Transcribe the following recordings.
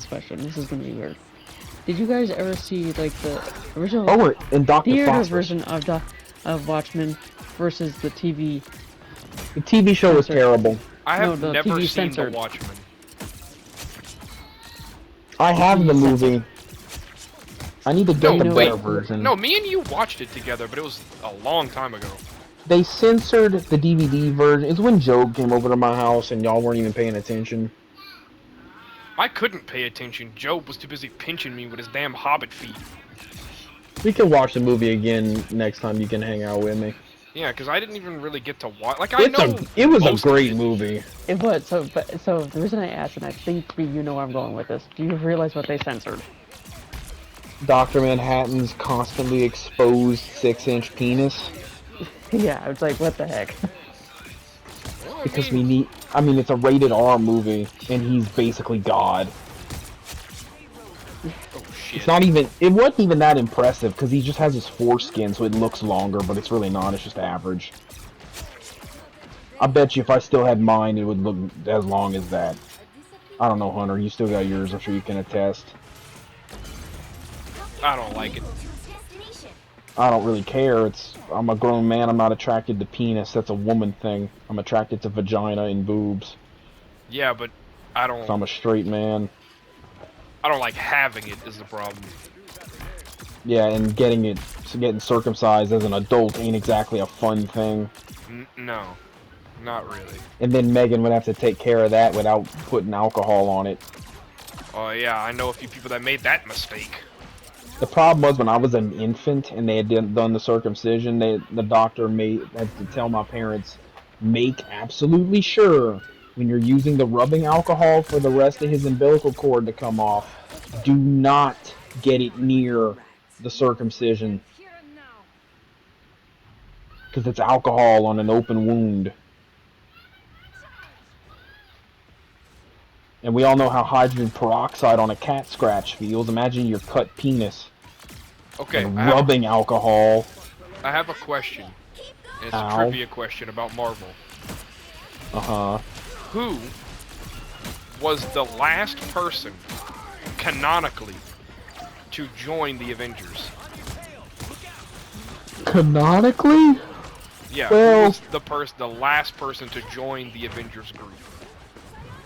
this question. This is gonna be weird. Did you guys ever see like the original and Dr. theater Foster. version of Watchmen versus the TV? The TV show was terrible. I have No, the never TV seen censored. The Watchmen. I have the TV movie. I need to get the better version. No, me and you watched it together, but it was a long time ago. They censored the DVD version. It's when Job came over to my house and y'all weren't even paying attention. I couldn't pay attention. Job was too busy pinching me with his damn hobbit feet. We can watch the movie again next time you can hang out with me. Yeah, because I didn't even really get to watch. Like, It was a great movie. It was. So the reason I asked, and I think you know where I'm going with this. Do you realize what they censored? Dr. Manhattan's constantly exposed 6-inch penis. Yeah, it's like, what the heck? Well, Because we need... I mean, it's a rated R movie, and he's basically God. Oh, shit. It's not even... It wasn't even that impressive, because he just has his foreskin, so it looks longer, but it's really not. It's just average. I bet you if I still had mine, it would look as long as that. I don't know, Hunter. You still got yours. I'm sure you can attest. I don't like it. I don't really care. I'm a grown man. I'm not attracted to penis. That's a woman thing. I'm attracted to vagina and boobs. Yeah, but I don't... So I'm a straight man. I don't like having it is the problem. Yeah, and getting circumcised as an adult ain't exactly a fun thing. No. Not really. And then Megan would have to take care of that without putting alcohol on it. Oh, yeah, I know a few people that made that mistake. The problem was when I was an infant and they had done the circumcision, the doctor had to tell my parents, make absolutely sure when you're using the rubbing alcohol for the rest of his umbilical cord to come off, do not get it near the circumcision. Because it's alcohol on an open wound. And we all know how hydrogen peroxide on a cat scratch feels. Imagine your cut penis. Okay, And rubbing alcohol. I have a question. And it's a trivia question about Marvel. Uh-huh. Who was the last person, canonically, to join the Avengers? Canonically? Yeah, well, who was the last person to join the Avengers group?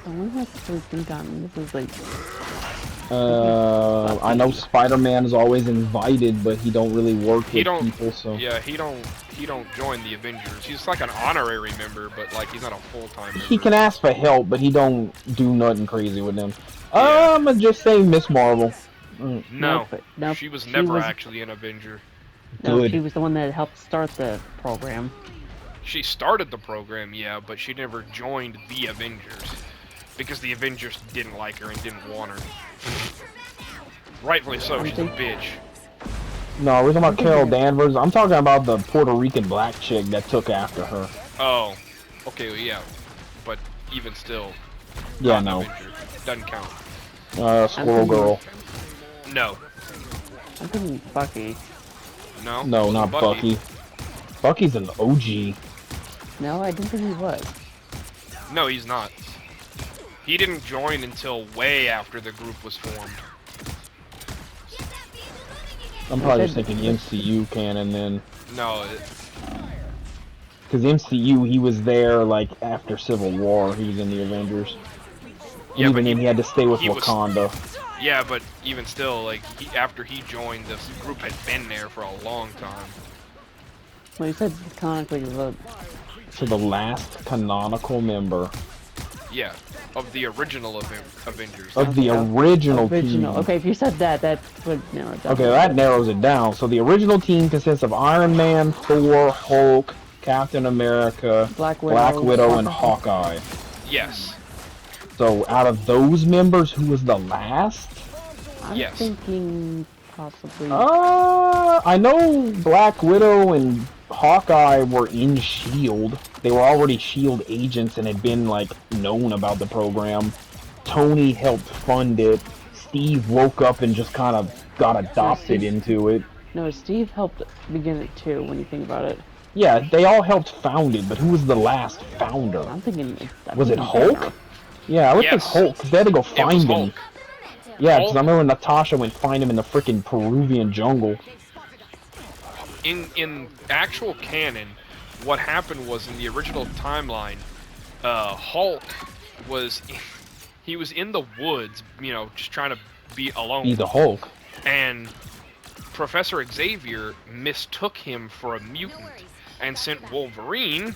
I wonder what to think on this is like. I know Spider-Man is always invited, but he don't really work with people, so... Yeah, he don't join the Avengers. He's like an honorary member, but like he's not a full-time member. He can ask for help, but he don't do nothing crazy with them. Yeah. I'm gonna just say Miss Marvel. No, Nope, she was never actually an Avenger. No, Good. she was the one that helped start the program. She started the program, yeah, but she never joined the Avengers. Because the Avengers didn't like her and didn't want her. Rightfully so, she's a bitch. No, we're talking about Carol Danvers. I'm talking about the Puerto Rican black chick that took after her. Oh. Okay, well, yeah. But even still... Yeah, no. Avenger. Doesn't count. Squirrel Girl. No. I'm thinking Bucky. No? No, not Bucky. Bucky's an OG. No, I didn't think he was. No, he's not. He didn't join until way after the group was formed. I'm probably just thinking MCU canon then. No, because MCU, he was there like after Civil War. He was in the Avengers. Yeah, even but then, he had to stay with Wakanda. Yeah, but even still, like after he joined, this group had been there for a long time. Well, you said canonically the... So the last canonical member. Yeah, of the original Avengers. Of the original team. Okay, if you said that, that would narrow it down. Okay, that narrows it down. So the original team consists of Iron Man, Thor, Hulk, Captain America, Black Widow, and Hawkeye. Yes. So out of those members, who was the last? I'm thinking possibly... I know Black Widow and Hawkeye were in S.H.I.E.L.D. They were already S.H.I.E.L.D. agents and had been, like, known about the program. Tony helped fund it. Steve woke up and just kind of got adopted into it. No, Steve helped begin it too, when you think about it. Yeah, they all helped found it, but who was the last founder? I'm thinking... Was it Hulk? Yeah, I would think Hulk, because they had to go find him. Yeah, because I remember Natasha went find him in the freaking Peruvian jungle. In actual canon, what happened was in the original timeline, Hulk was he was in the woods, you know, just trying to be alone. Be the Hulk. And Professor Xavier mistook him for a mutant and sent Wolverine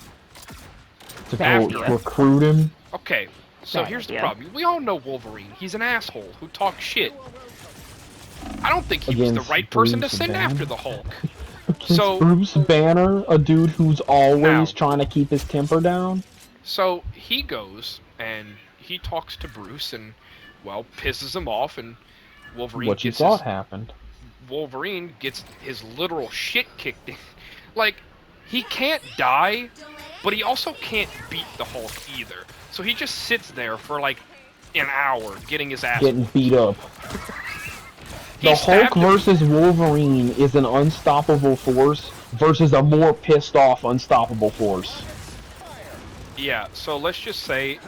To go after him. recruit him. Okay, so Bad here's the idea. problem. We all know Wolverine. He's an asshole who talks shit. I don't think he was the Against right person to Bruce send Banner? after the Hulk. Against So- Bruce Banner, a dude who's always Now- trying to keep his temper down. So he goes and he talks to Bruce and, well, pisses him off, and Wolverine What you gets thought happened. Wolverine gets his literal shit kicked in. Like, he can't die, but he also can't beat the Hulk either. So he just sits there for like an hour getting his ass. Getting beat up. He The Hulk stabbed him. versus Wolverine is an unstoppable force versus a more pissed off unstoppable force. Yeah, so let's just say,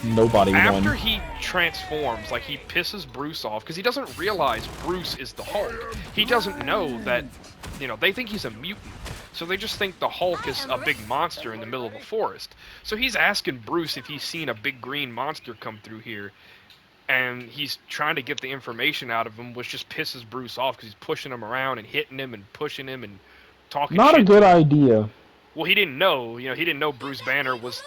Nobody after won. he transforms, like he pisses Bruce off, because he doesn't realize Bruce is the Hulk. He doesn't know that, you know, they think he's a mutant. So they just think the Hulk is a big monster in the middle of a forest. So he's asking Bruce if he's seen a big green monster come through here. And he's trying to get the information out of him, which just pisses Bruce off because he's pushing him around and hitting him and pushing him and talking Not shit a good to him. idea. Well, he didn't know. You know, he didn't know Bruce Banner was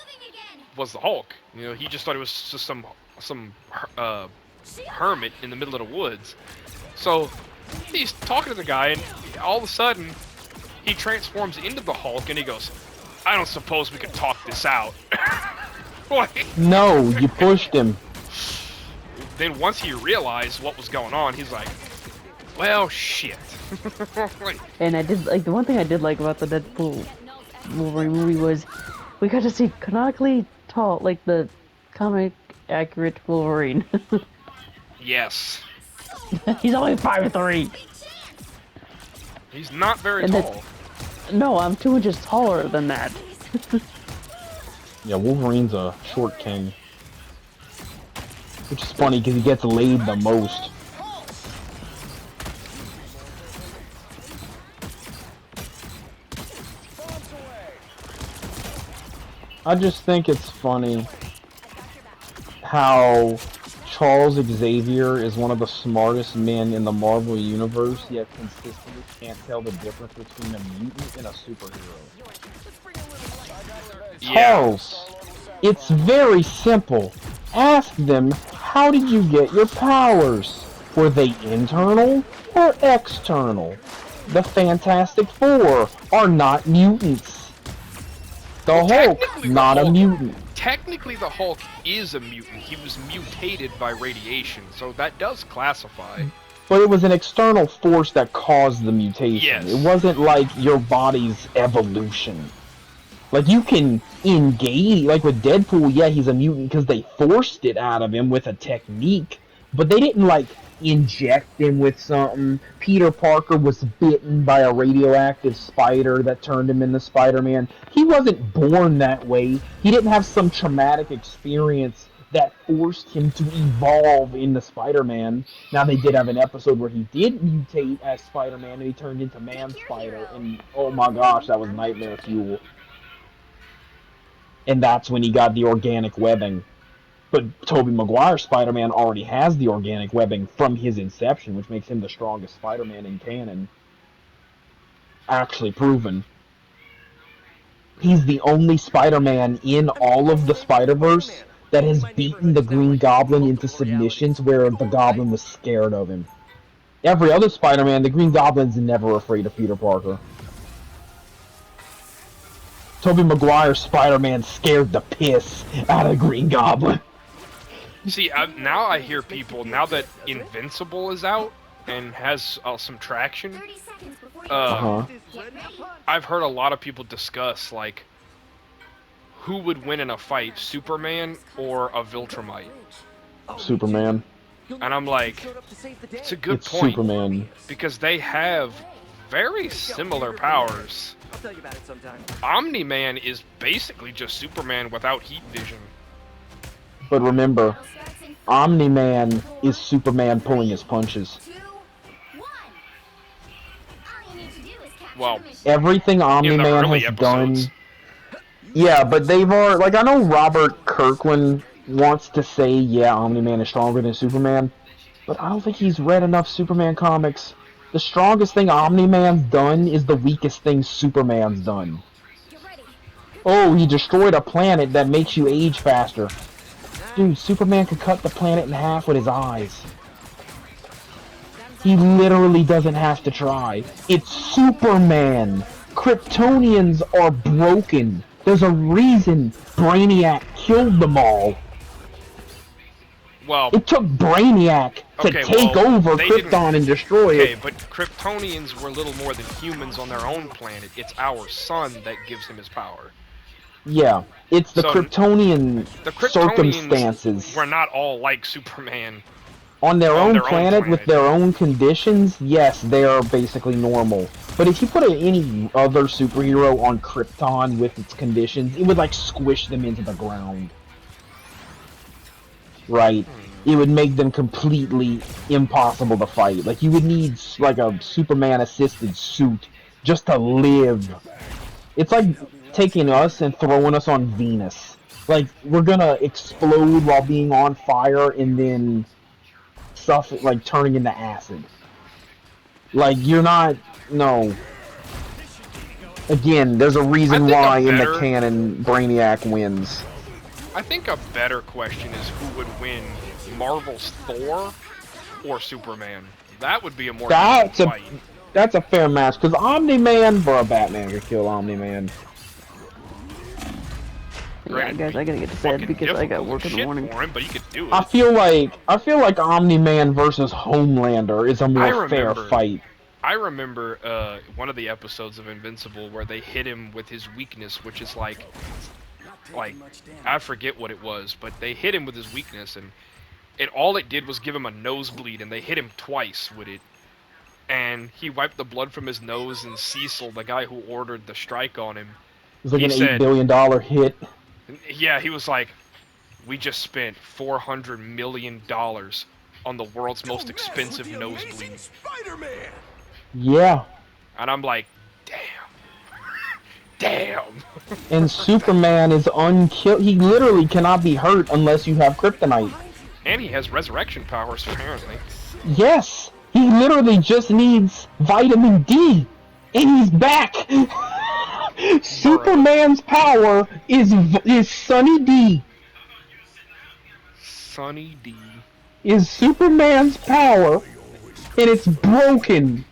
the Hulk. You know, he just thought it was just some hermit in the middle of the woods. So he's talking to the guy, and all of a sudden he transforms into the Hulk, and he goes, "I don't suppose we could talk this out." Like, No, you pushed him. then once he realized what was going on, he's like, "Well, shit." Like, And I did like the one thing I did like about the Deadpool Wolverine movie was we got to see canonically tall, like the comic accurate Wolverine. yes, He's only 5'3". he's not very And tall. No, I'm 2 inches taller than that. Yeah, Wolverine's a short king. Which is funny because he gets laid the most. I just think it's funny how Charles Xavier is one of the smartest men in the Marvel Universe, yet consistently can't tell the difference between a mutant and a superhero. Yeah. Charles, it's very simple. Ask them, how did you get your powers? Were they internal or external? The Fantastic Four are not mutants. The Well, Hulk, technically the not a Hulk- mutant. Technically, the Hulk is a mutant. He was mutated by radiation, so that does classify. But it was an external force that caused the mutation. Yes. It wasn't like your body's evolution. Like, you can engage, like with Deadpool, yeah, he's a mutant because they forced it out of him with a technique, but they didn't, like, inject him with something. Peter Parker was bitten by a radioactive spider that turned him into Spider-Man. He wasn't born that way. He didn't have some traumatic experience that forced him to evolve into Spider-Man. Now, they did have an episode where he did mutate as Spider-Man and he turned into Man-Spider, and oh my gosh, that was nightmare fuel. And that's when he got the organic webbing. But Tobey Maguire's Spider-Man already has the organic webbing from his inception, which makes him the strongest Spider-Man in canon. Actually proven. He's the only Spider-Man in all of the Spider-Verse that has beaten the Green Goblin into submissions where the Goblin was scared of him. Every other Spider-Man, the Green Goblin's never afraid of Peter Parker. Tobey Maguire's Spider-Man scared the piss out of Green Goblin. See, now I hear people, now that Invincible is out and has some traction, I've heard a lot of people discuss, like, who would win in a fight, Superman or a Viltrumite? Superman. And I'm like, it's a good It's point, Superman. because they have very similar powers. I'll tell you about it sometime. Omni-Man is basically just Superman without heat vision. But remember, Omni-Man is Superman pulling his punches. Well, Everything in the Omni-Man early has episodes. done. Yeah, but they've already, like, I know Robert Kirkland wants to say, yeah, Omni-Man is stronger than Superman, but I don't think he's read enough Superman comics. The strongest thing Omni-Man's done is the weakest thing Superman's done. Oh, he destroyed a planet that makes you age faster. Dude, Superman could cut the planet in half with his eyes. He literally doesn't have to try. It's Superman! Kryptonians are broken. There's a reason Brainiac killed them all. Well, It took Brainiac to take over Krypton and destroy it. Okay, but Kryptonians were little more than humans on their own planet. It's our sun that gives him his power. Yeah, it's the Kryptonian circumstances. We're not all like Superman. On their own planet with their own conditions, yes, they are basically normal. But if you put any other superhero on Krypton with its conditions, it would like squish them into the ground. Right? It would make them completely impossible to fight. Like, you would need like a Superman-assisted suit just to live. It's like taking us and throwing us on Venus. Like, we're gonna explode while being on fire and then stuff like turning into acid. Like, you're not. No. Again, there's a reason why in the canon Brainiac wins. I think a better question is who would win, Marvel's Thor or Superman? That would be a more fight. That's a fair match, because Omni-Man, bro, Batman could kill Omni-Man. Yeah, guys, I gotta get to bed because I got work in the morning. For him, but he could do it. I feel like Omni-Man versus Homelander is a more fair fight. I remember one of the episodes of Invincible where they hit him with his weakness, which is like I forget what it was, but they hit him with his weakness, and all it did was give him a nosebleed, and they hit him twice with it, and he wiped the blood from his nose, and Cecil, the guy who ordered the strike on him, it was like an $8 billion hit. Yeah, he was like, we just spent $400 million on the world's most expensive nosebleed. Yeah. And I'm like, damn. And Superman is unkillable. He literally cannot be hurt unless you have kryptonite. And he has resurrection powers, apparently. Yes! He literally just needs vitamin D! And he's back! Superman's power is Sunny D. Sunny D. Is Superman's power, and it's broken.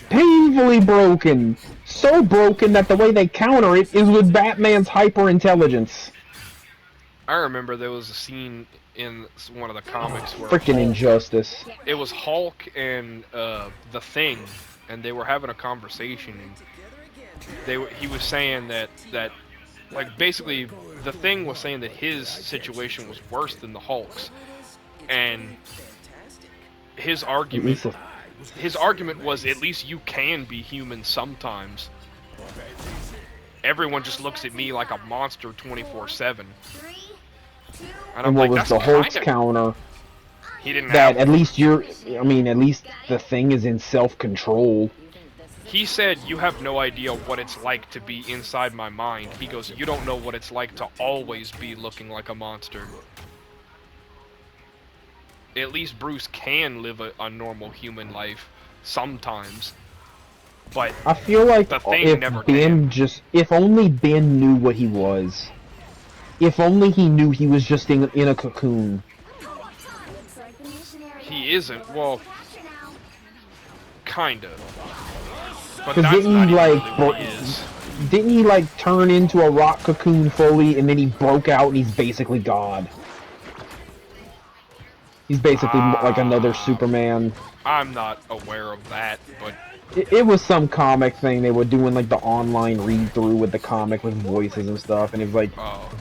Painfully broken. So broken that the way they counter it is with Batman's hyper-intelligence. I remember there was a scene in one of the comics where freaking Injustice. It was Hulk and the Thing, and they were having a conversation. He was saying that like basically the Thing was saying that his situation was worse than the Hulk's, and his argument was, at least you can be human sometimes. Everyone just looks at me like a monster 24/7. And what was the Hulk's counter? He didn't that have at least at least the Thing is in self-control. He said, you have no idea what it's like to be inside my mind. He goes, you don't know what it's like to always be looking like a monster. At least Bruce can live a normal human life sometimes. But I feel like the Thing if never Ben can. if only Ben knew what he was. If only he knew he was just in a cocoon. He isn't. Well, kind of. Because didn't he like turn into a rock cocoon fully, and then he broke out, and he's basically God. He's basically like another Superman. I'm not aware of that, but it was some comic thing they were doing, like the online read through with the comic with voices and stuff, and it was like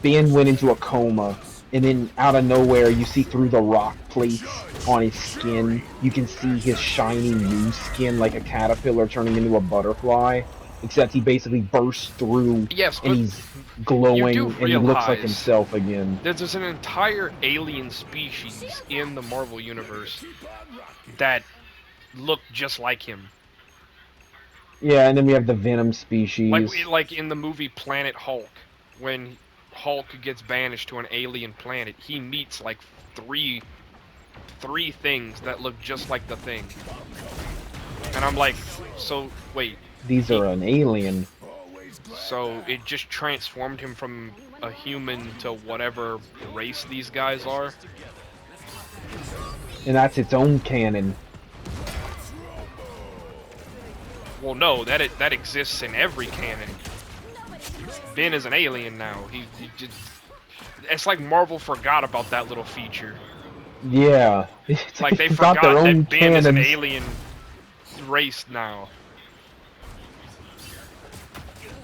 Ben went into a coma, and then out of nowhere you see through the rock plates on his skin, you can see his shiny new skin like a caterpillar turning into a butterfly. except he basically bursts through Yes, and but he's you glowing do and he looks like realize himself again. there's an entire alien species in the Marvel Universe that look just like him. Yeah, and then we have the Venom species. Like in the movie Planet Hulk, when Hulk gets banished to an alien planet, he meets like three things that look just like the Thing. And I'm like, so wait, These are an alien. so it just transformed him from a human to whatever race these guys are? And that's its own canon. Well, no, that exists in every canon. Ben is an alien now. He just, it's like Marvel forgot about that little feature. Yeah. It's Like they they've got their forgot own that Ben is an canons. alien race now.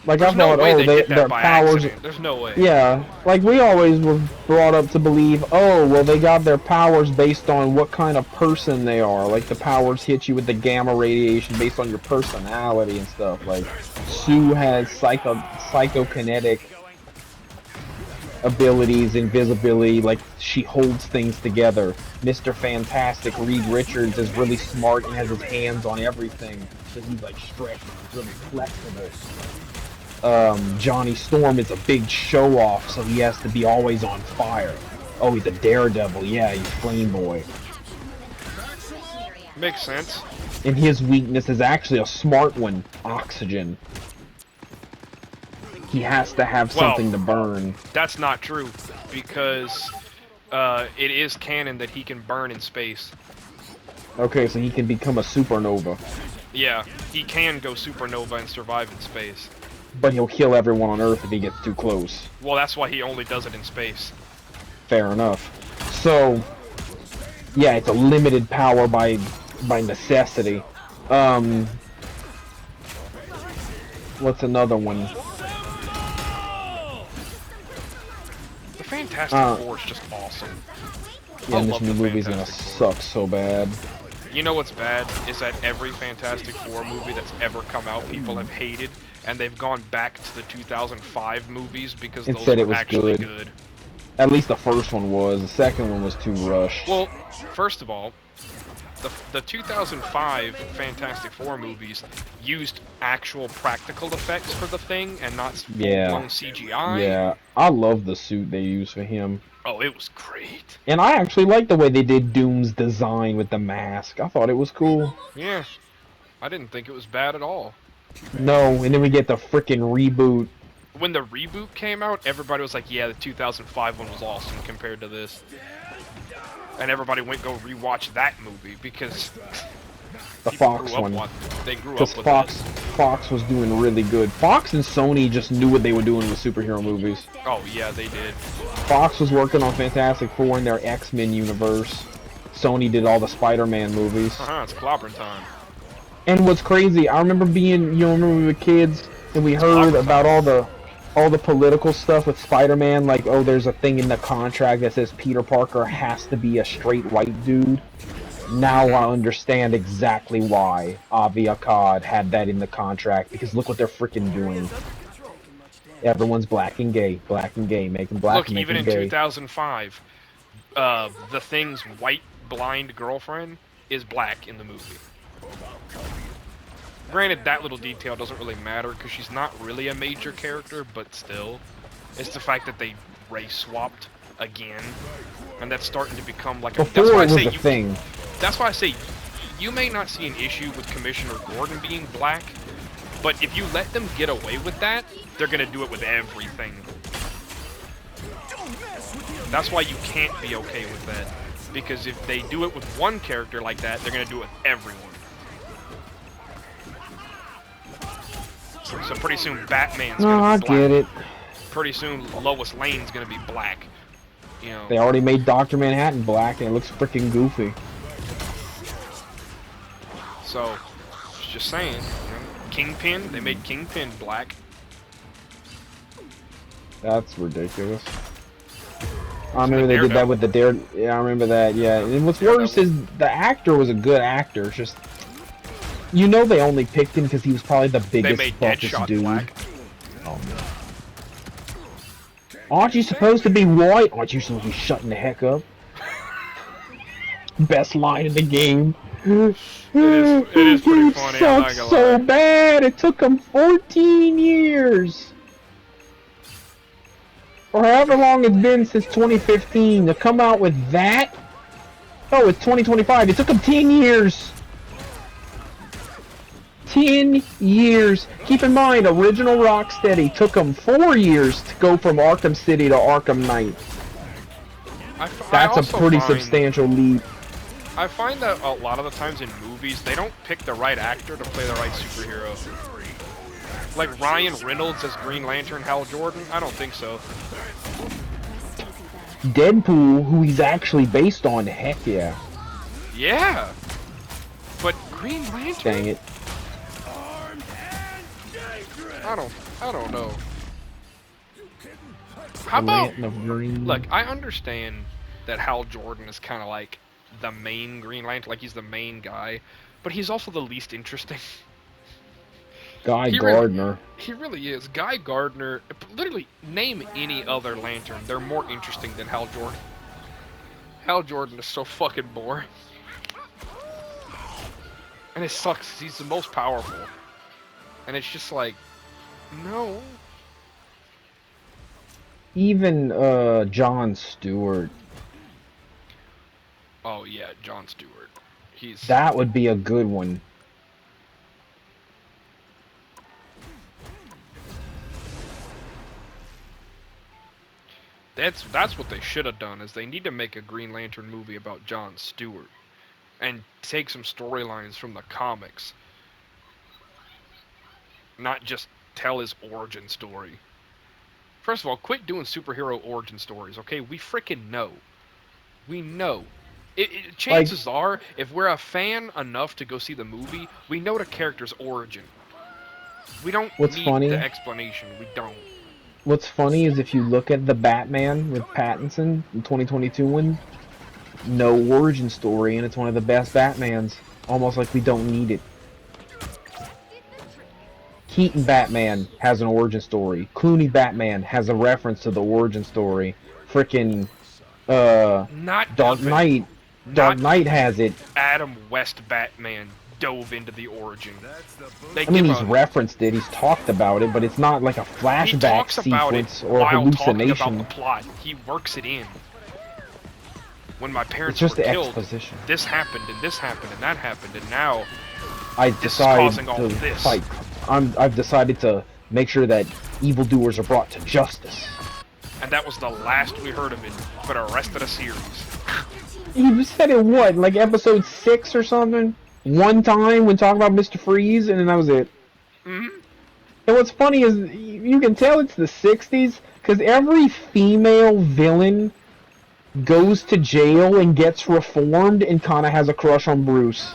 Like There's I no thought, way they did their that by powers. accident. There's no way. Yeah, like we always were brought up to believe, oh, well, they got their powers based on what kind of person they are. Like the powers hit you with the gamma radiation based on your personality and stuff. Like Sue has psychokinetic abilities, invisibility, like she holds things together. Mr. Fantastic, Reed Richards, is really smart and has his hands on everything, so he's like stretched, he's really flexible. Johnny Storm is a big show-off, so he has to be always on fire. Oh, he's a daredevil, yeah, he's Flame Boy. Makes sense. And his weakness is actually a smart one, oxygen. He has to have something to burn. That's not true, because it is canon that he can burn in space. Okay, so he can become a supernova. Yeah, he can go supernova and survive in space. But he'll kill everyone on Earth if he gets too close. Well, that's why he only does it in space. Fair enough. So, yeah, it's a limited power by necessity. What's another one? The Fantastic Four is just awesome. Yeah, I and this love new the movie's gonna Fantastic suck so bad. You know what's bad is that every Fantastic Four movie that's ever come out, people have hated, and they've gone back to the 2005 movies because And those said it were was actually good. good. At least the first one was. The second one was too rushed. Well, first of all, the 2005 Fantastic Four movies used actual practical effects for the Thing and not full-blown CGI. Yeah, I love the suit they used for him. Oh, it was great. And I actually like the way they did Doom's design with the mask. I thought it was cool. Yeah, I didn't think it was bad at all. No, and then we get the frickin' reboot. When the reboot came out, everybody was like, yeah, the 2005 one was awesome compared to this. And everybody went go rewatch that movie because The Fox one. They grew Because up with Fox was doing really good. Fox and Sony just knew what they were doing with superhero movies. it. Oh, yeah, they did. Fox was working on Fantastic Four in their X-Men universe. Sony did all the Spider-Man movies. It's clobbering time. And what's crazy, I remember being, remember we were kids and we heard about all the political stuff with Spider-Man, like, oh, there's a thing in the contract that says Peter Parker has to be a straight white dude. Now I understand exactly why Avi Akkad had that in the contract, because look what they're freaking doing. Everyone's black and gay, making black Look, and even making in gay. 2005, the Thing's white blind girlfriend is black in the movie. Granted, that little detail doesn't really matter because she's not really a major character, but still. It's the fact that they race swapped again, and that's starting to become like a... Before it was a thing. That's why I say you may not see an issue with Commissioner Gordon being black, but if you let them get away with that, they're gonna do it with everything. That's why you can't be okay with that, because if they do it with one character like that, they're gonna do it with everyone. So pretty soon Batman's gonna be black. I get it. Pretty soon Lois Lane's gonna be black. You know. They already made Dr. Manhattan black and it looks freaking goofy. So, just saying, Kingpin, they made Kingpin black. That's ridiculous. I remember they did that with the Yeah, I remember that, yeah. And what's worse is the actor was a good actor, it's just... You know they only picked him because he was probably the They biggest, made buffest Deadshot dude. black. Oh, no. Aren't you supposed to be white? Aren't you supposed to be shutting the heck up? Best line in the game. It is pretty He funny, I'm not sucks gonna so lie. bad. It took him 14 years. Or however long it's been since 2015 to come out with that. Oh, it's 2025. It took him 10 years. 10 years. Keep in mind, original Rocksteady took him 4 years to go from Arkham City to Arkham Knight. That's a pretty substantial leap. I find that a lot of the times in movies, they don't pick the right actor to play the right superhero. Like Ryan Reynolds as Green Lantern Hal Jordan? I don't think so. Deadpool, who he's actually based on, heck yeah. Yeah! But Green Lantern? Dang it. I don't know. How about... Green. Look, I understand that Hal Jordan is kind of like the main Green Lantern, like he's the main guy, but he's also the least interesting. Guy Gardner. He really is. Guy Gardner, literally, name any other Lantern. They're more interesting than Hal Jordan. Hal Jordan is so fucking boring. And it sucks. He's the most powerful. And it's just like, no. Even, John Stewart. Oh, yeah, John Stewart. That would be a good one. That's what they should have done, is they need to make a Green Lantern movie about John Stewart. And take some storylines from the comics. Not just tell his origin story. First of all, quit doing superhero origin stories, okay? We frickin' know. We know. Chances are, if we're a fan enough to go see the movie, we know the character's origin. We don't need the explanation. We don't. What's funny is if you look at the Batman with Pattinson, the 2022 one, no origin story, and it's one of the best Batmans. Almost like we don't need it. Keaton Batman has an origin story. Clooney Batman has a reference to the origin story. Frickin' Dark Knight. Dark Knight has it. Adam West Batman dove into the origin. I mean, he's referenced it, he's talked about it, but it's not like a flashback sequence or a hallucination. Talking about the plot. He works it in. When my parents were killed, exposition. This happened, and this happened, and that happened, and now I've decided to fight. I've decided to make sure that evildoers are brought to justice. And that was the last we heard of it for the rest of the series. You said it what, like episode 6 or something? One time when talking about Mr. Freeze, and then that was it. Mm-hmm. And what's funny is, you can tell it's the 60s, because every female villain goes to jail and gets reformed and kind of has a crush on Bruce.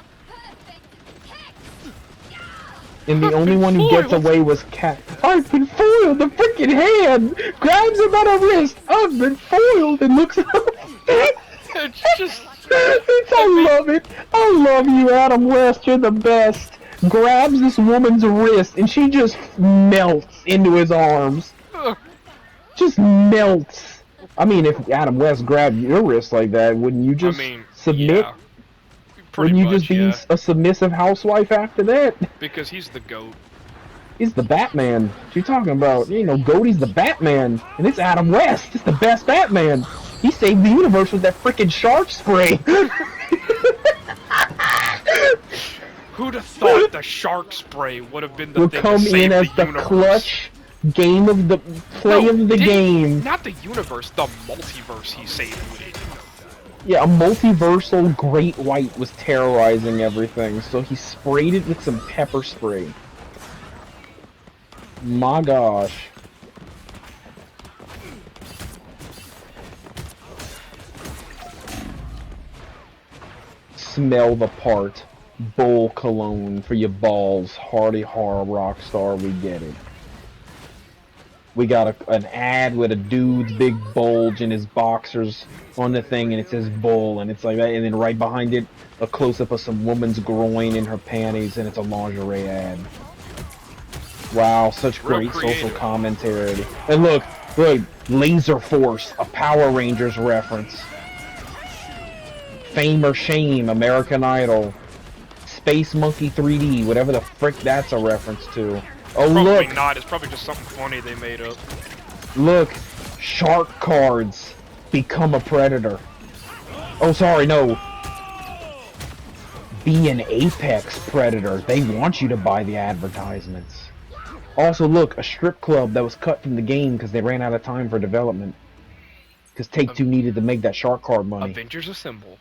And the only one who gets away was Cat. I've been foiled! The freaking hand grabs him by the wrist! I've been foiled! And looks up. It's just... I love it! I love you, Adam West, you're the best! Grabs this woman's wrist and she just melts into his arms. Just melts. I mean, if Adam West grabbed your wrist like that, wouldn't you just submit? Yeah. Wouldn't you just be a submissive housewife after that? Because he's the GOAT. He's the Batman. What you talking about? You know, GOAT, he's the Batman. And it's Adam West. It's the best Batman. He saved the universe with that freaking shark spray. Who'd have thought the shark spray would have been the would thing come to save in as the the universe? clutch game of the play of the game. Not the universe, the multiverse he saved with it. Yeah, a multiversal great white was terrorizing everything, so he sprayed it with some pepper spray. My gosh. Smell the part. Bull cologne for your balls. Hardy horror rock star, we get it. we got an ad with a dude's big bulge in his boxers on the thing, and it says bull, and it's like that, and then right behind it, a close-up of some woman's groin in her panties, and it's a lingerie ad. Wow, such Real great creative. social commentary. And look, Laser Force, a Power Rangers reference. Fame or Shame, American Idol. Space Monkey 3D, whatever the frick that's a reference to. Oh, Probably look! not. It's probably just something funny they made up. Look! Shark cards. Become a predator. Oh, sorry, no. Be an apex predator. They want you to buy the advertisements. Also, look, a strip club that was cut from the game because they ran out of time for development. Because Take-Two needed to make that shark card money. Avengers Assemble.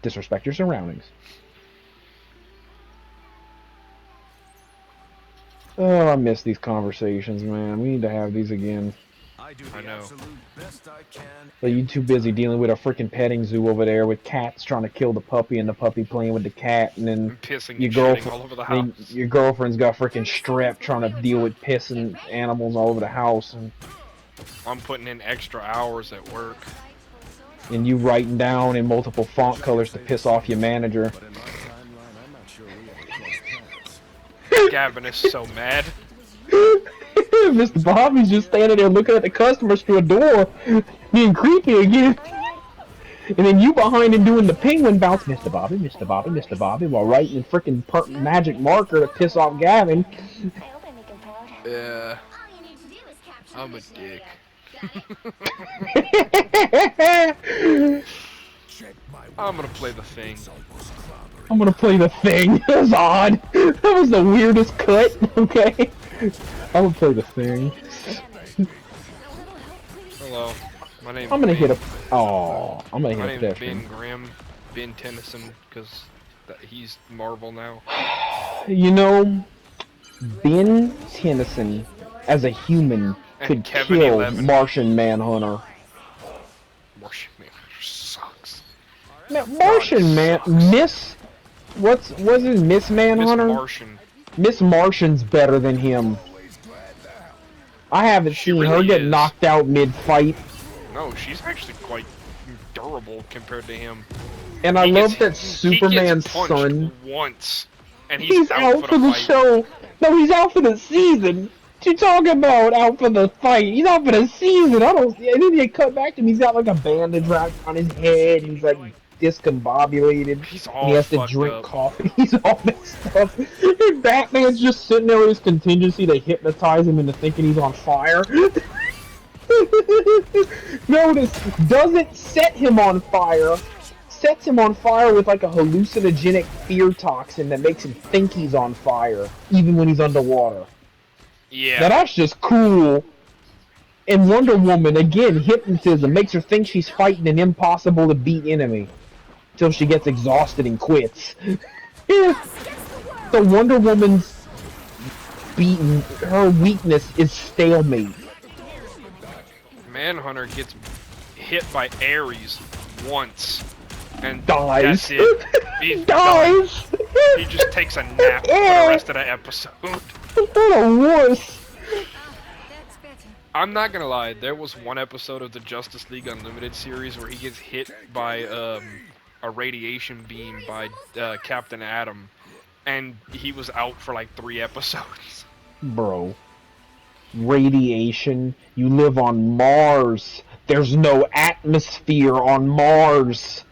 Disrespect your surroundings. Oh, I miss these conversations, man. We need to have these again. I know. But you too busy dealing with a freaking petting zoo over there with cats trying to kill the puppy and the puppy playing with the cat, and then And pissing your and shitting girlfriend, all over the house. your girlfriend's got freaking strep trying to deal with pissing animals all over the house, I'm putting in extra hours at work. and you writing down in multiple font colors to piss off your manager. Gavin is so mad. Mr. Bobby's just standing there looking at the customers through a door, being creepy again. And then you behind him doing the penguin bounce, Mr. Bobby, Mr. Bobby, Mr. Bobby, while writing in freaking magic marker to piss off Gavin. Yeah. I'm a dick. I'm gonna play the thing. I'm gonna play the thing. That was odd. That was the weirdest cut. Okay. I'm gonna play the thing. Hello. My name's I'm gonna Ben. hit a. Oh, I'm gonna My hit a name's pedestrian. Ben Grimm. Ben Tennyson, because he's Marvel now. You know, Ben Tennyson, as a human, And could Kevin kill 11. Martian Manhunter. Martian Manhunter sucks. Now, Martian Man, sucks. Miss, was it Miss Manhunter? Miss Martian. Miss Martian's better than him. I haven't She seen her really get is. knocked out mid-fight, No, she's actually quite durable compared to him. and I He love gets- that Superman's he gets punched son. once, and He's out for the the fight. show. No, he's out for the season. What you talking about? Out for the fight? He's out for the season. I don't. And then they cut back to him. He's got like a bandage wrapped on his head. He's like discombobulated. He's And all he has to fucked drink up. coffee. He's all messed up. And Batman's just sitting there with his contingency to hypnotize him into thinking he's on fire. Notice, doesn't set him on fire. Sets him on fire with like a hallucinogenic fear toxin that makes him think he's on fire, even when he's underwater. Yeah. Now that's just cool. And Wonder Woman, again, hypnotism makes her think she's fighting an impossible to beat enemy. Till she gets exhausted and quits. So Wonder Woman's her weakness is stalemate. Manhunter gets hit by Ares once, and Dies. that's it. He's done. Dies! He just takes a nap for the rest of the episode. What a wuss! I'm not gonna lie, there was one episode of the Justice League Unlimited series where he gets hit by a radiation beam by Captain Atom, and he was out for like 3 episodes. Bro. Radiation. You live on Mars. There's no atmosphere on Mars.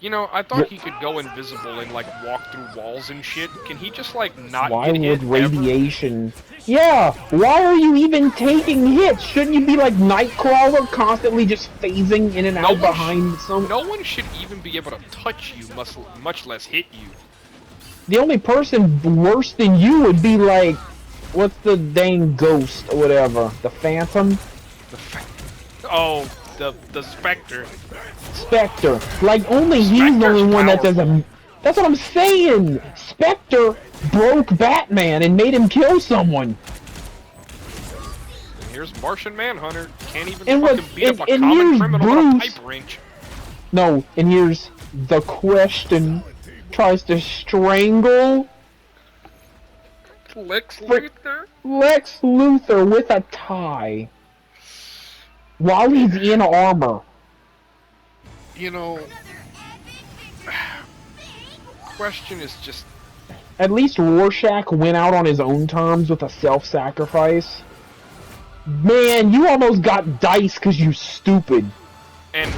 You know, I thought he could go invisible and like walk through walls and shit. Can he just like not Why get hit would ever? radiation... Yeah, why are you even taking hits? Shouldn't you be like Nightcrawler, constantly just phasing in and out behind some... No one should even be able to touch you, much less hit you. The only person worse than you would be like... What's the dang ghost or whatever? The Phantom? Oh, the Spectre. Spectre. Like, only he's the Spectre's only one that does powerful. a... That's what I'm saying! Spectre broke Batman and made him kill someone. And here's Martian Manhunter. Can't even And fucking look, beat up a and common here's criminal with a Bruce. pipe wrench. No, and here's the question. Tries to strangle Lex Luthor? Lex Luthor with a tie. While he's in armor. You know... Question is just... At least Rorschach went out on his own terms with a self-sacrifice. Man, you almost got dice because you stupid. And